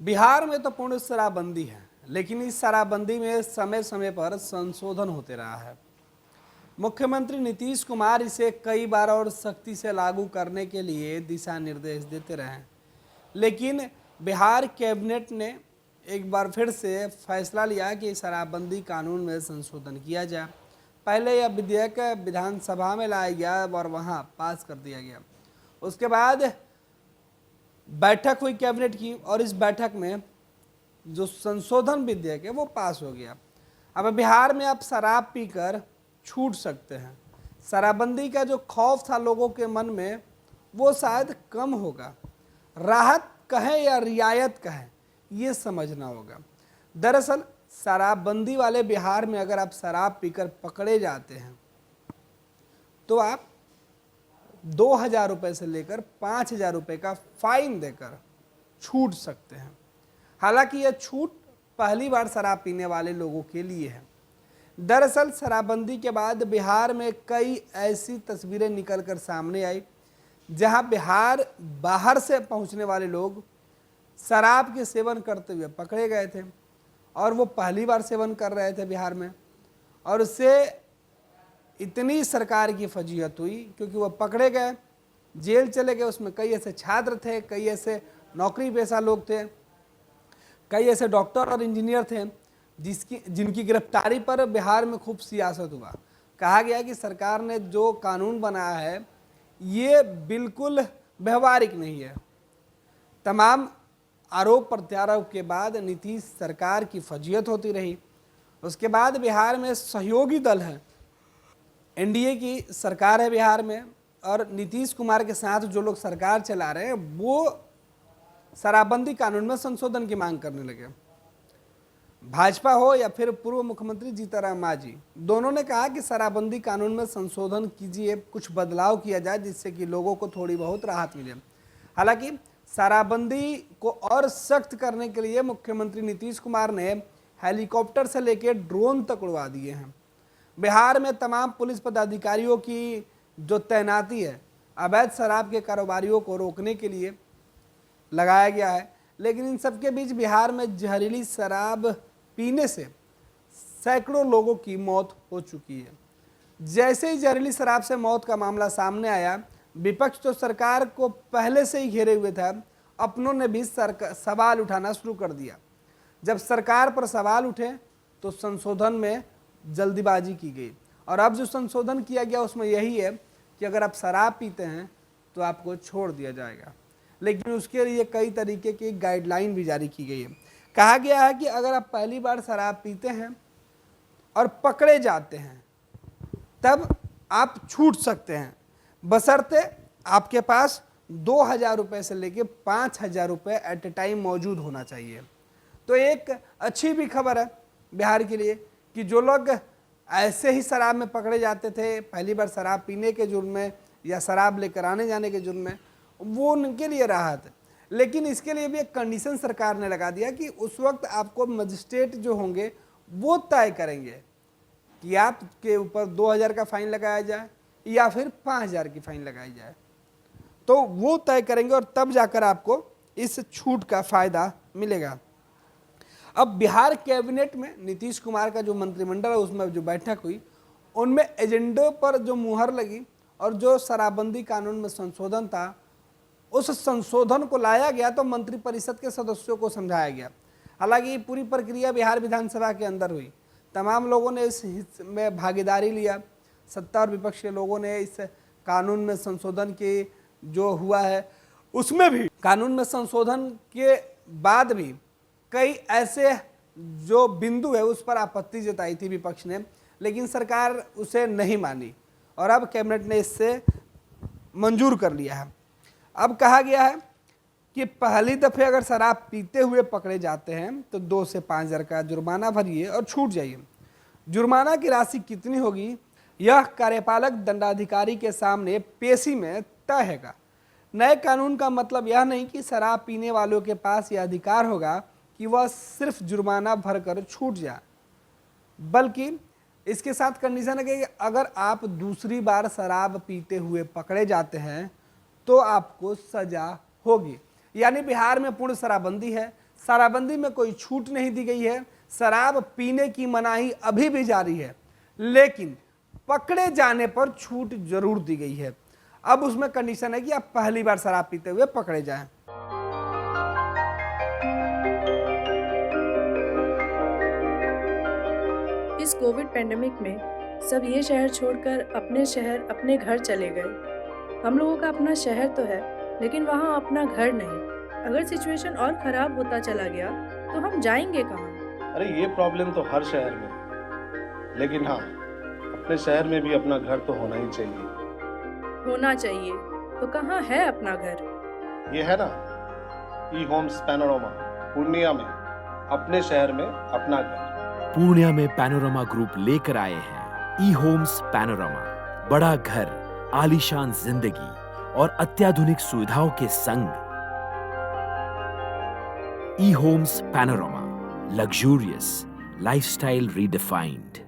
बिहार में तो पूर्ण शराबबंदी है, लेकिन इस शराबबंदी में समय समय पर संशोधन होते रहा है। मुख्यमंत्री नीतीश कुमार इसे कई बार और सख्ती से लागू करने के लिए दिशा निर्देश देते रहे, लेकिन बिहार कैबिनेट ने एक बार फिर से फैसला लिया कि शराबबंदी कानून में संशोधन किया जाए। पहले यह विधेयक विधानसभा में लाया गया और वहां पास कर दिया गया। उसके बाद बैठक हुई कैबिनेट की और इस बैठक में जो संशोधन विधेयक है वो पास हो गया। अब बिहार में आप शराब पीकर छूट सकते हैं। शराबबंदी का जो खौफ था लोगों के मन में वो शायद कम होगा। राहत कहें या रियायत कहें, ये समझना होगा। दरअसल शराबबंदी वाले बिहार में अगर आप शराब पीकर पकड़े जाते हैं तो आप 2,000 रुपये से लेकर 5,000 रुपये का फाइन देकर छूट सकते हैं। हालांकि यह छूट पहली बार शराब पीने वाले लोगों के लिए है। दरअसल शराबबंदी के बाद बिहार में कई ऐसी तस्वीरें निकलकर सामने आई जहां बिहार बाहर से पहुंचने वाले लोग शराब के सेवन करते हुए पकड़े गए थे और वो पहली बार सेवन कर रहे थे बिहार में, और उससे इतनी सरकार की फजीहत हुई क्योंकि वो पकड़े गए, जेल चले गए। उसमें कई ऐसे छात्र थे, कई ऐसे नौकरी पेशा लोग थे, कई ऐसे डॉक्टर और इंजीनियर थे जिनकी गिरफ्तारी पर बिहार में खूब सियासत हुआ। कहा गया कि सरकार ने जो कानून बनाया है ये बिल्कुल व्यवहारिक नहीं है। तमाम आरोप प्रत्यारोप के बाद नीतीश सरकार की फजीहत होती रही। उसके बाद बिहार में सहयोगी दल है, एनडीए की सरकार है बिहार में, और नीतीश कुमार के साथ जो लोग सरकार चला रहे हैं वो शराबबंदी कानून में संशोधन की मांग करने लगे। भाजपा हो या फिर पूर्व मुख्यमंत्री जीतनराम मांझी, दोनों ने कहा कि शराबबंदी कानून में संशोधन कीजिए, कुछ बदलाव किया जाए जिससे कि लोगों को थोड़ी बहुत राहत मिले। हालांकि शराबबंदी को और सख्त करने के लिए मुख्यमंत्री नीतीश कुमार ने हेलीकॉप्टर से लेकर ड्रोन तक उड़वा दिए हैं। बिहार में तमाम पुलिस पदाधिकारियों की जो तैनाती है अवैध शराब के कारोबारियों को रोकने के लिए लगाया गया है। लेकिन इन सबके बीच बिहार में जहरीली शराब पीने से सैकड़ों लोगों की मौत हो चुकी है। जैसे ही जहरीली शराब से मौत का मामला सामने आया, विपक्ष तो सरकार को पहले से ही घेरे हुए था, अपनों ने भी सवाल उठाना शुरू कर दिया। जब सरकार पर सवाल उठे तो संशोधन में जल्दीबाजी की गई, और अब जो संशोधन किया गया उसमें यही है कि अगर आप शराब पीते हैं तो आपको छोड़ दिया जाएगा, लेकिन उसके लिए कई तरीके की गाइडलाइन भी जारी की गई है। कहा गया है कि अगर आप पहली बार शराब पीते हैं और पकड़े जाते हैं तब आप छूट सकते हैं, बशर्ते आपके पास 2,000 रुपये से लेकर 5,000 रुपये एट ए टाइम मौजूद होना चाहिए। तो एक अच्छी भी खबर है बिहार के लिए कि जो लोग ऐसे ही शराब में पकड़े जाते थे पहली बार शराब पीने के जुर्म में या शराब लेकर आने जाने के जुर्म में, वो उनके लिए राहत है। लेकिन इसके लिए भी एक कंडीशन सरकार ने लगा दिया कि उस वक्त आपको मजिस्ट्रेट जो होंगे वो तय करेंगे कि आपके ऊपर 2,000 का फाइन लगाया जाए या फिर 5,000 की फाइन लगाई जाए। तो वो तय करेंगे और तब जाकर आपको इस छूट का फायदा मिलेगा। अब बिहार कैबिनेट में नीतीश कुमार का जो मंत्रिमंडल है उसमें जो बैठक हुई उनमें एजेंडे पर जो मुहर लगी और जो शराबबंदी कानून में संशोधन था उस संशोधन को लाया गया तो मंत्रिपरिषद के सदस्यों को समझाया गया। हालांकि पूरी प्रक्रिया बिहार विधानसभा के अंदर हुई, तमाम लोगों ने इस में भागीदारी लिया। सत्ता और विपक्ष के लोगों ने इस कानून में संशोधन के जो हुआ है उसमें भी कानून में संशोधन के बाद भी कई ऐसे जो बिंदु है उस पर आपत्ति जताई थी विपक्ष ने, लेकिन सरकार उसे नहीं मानी और अब कैबिनेट ने इससे मंजूर कर लिया है। अब कहा गया है कि पहली दफे अगर शराब पीते हुए पकड़े जाते हैं तो 2 से 5,000 का जुर्माना भरिए और छूट जाइए। जुर्माना की राशि कितनी होगी यह कार्यपालक दंडाधिकारी के सामने पेशी में तय हैगा। नए कानून का मतलब यह नहीं कि शराब पीने वालों के पास यह अधिकार होगा कि वह सिर्फ जुर्माना भरकर छूट जाए, बल्कि इसके साथ कंडीशन है कि अगर आप दूसरी बार शराब पीते हुए पकड़े जाते हैं तो आपको सजा होगी। यानी बिहार में पूर्ण शराबबंदी है, शराबबंदी में कोई छूट नहीं दी गई है। शराब पीने की मनाही अभी भी जारी है, लेकिन पकड़े जाने पर छूट जरूर दी गई है। अब उसमें कंडीशन है कि आप पहली बार शराब पीते हुए पकड़े जाएं। इस कोविड पेंडेमिक में सब ये शहर छोड़कर अपने शहर अपने घर चले गए। हम लोगों का अपना शहर तो है, लेकिन वहाँ अपना घर नहीं। अगर सिचुएशन और खराब होता चला गया तो हम जाएंगे कहाँ? अरे ये प्रॉब्लम तो हर शहर में है, लेकिन हाँ, अपने शहर में भी अपना घर तो होना ही चाहिए। होना चाहिए तो कहाँ है अपना घर? ये है ना, ई होम्स पैनोरामा, पूर्णिया में, अपने शहर में अपना घर। पूर्णिया में पैनोरामा ग्रुप लेकर आए हैं ई होम्स पैनोरामा। बड़ा घर, आलीशान जिंदगी और अत्याधुनिक सुविधाओं के संग। E homes panorama, luxurious lifestyle redefined.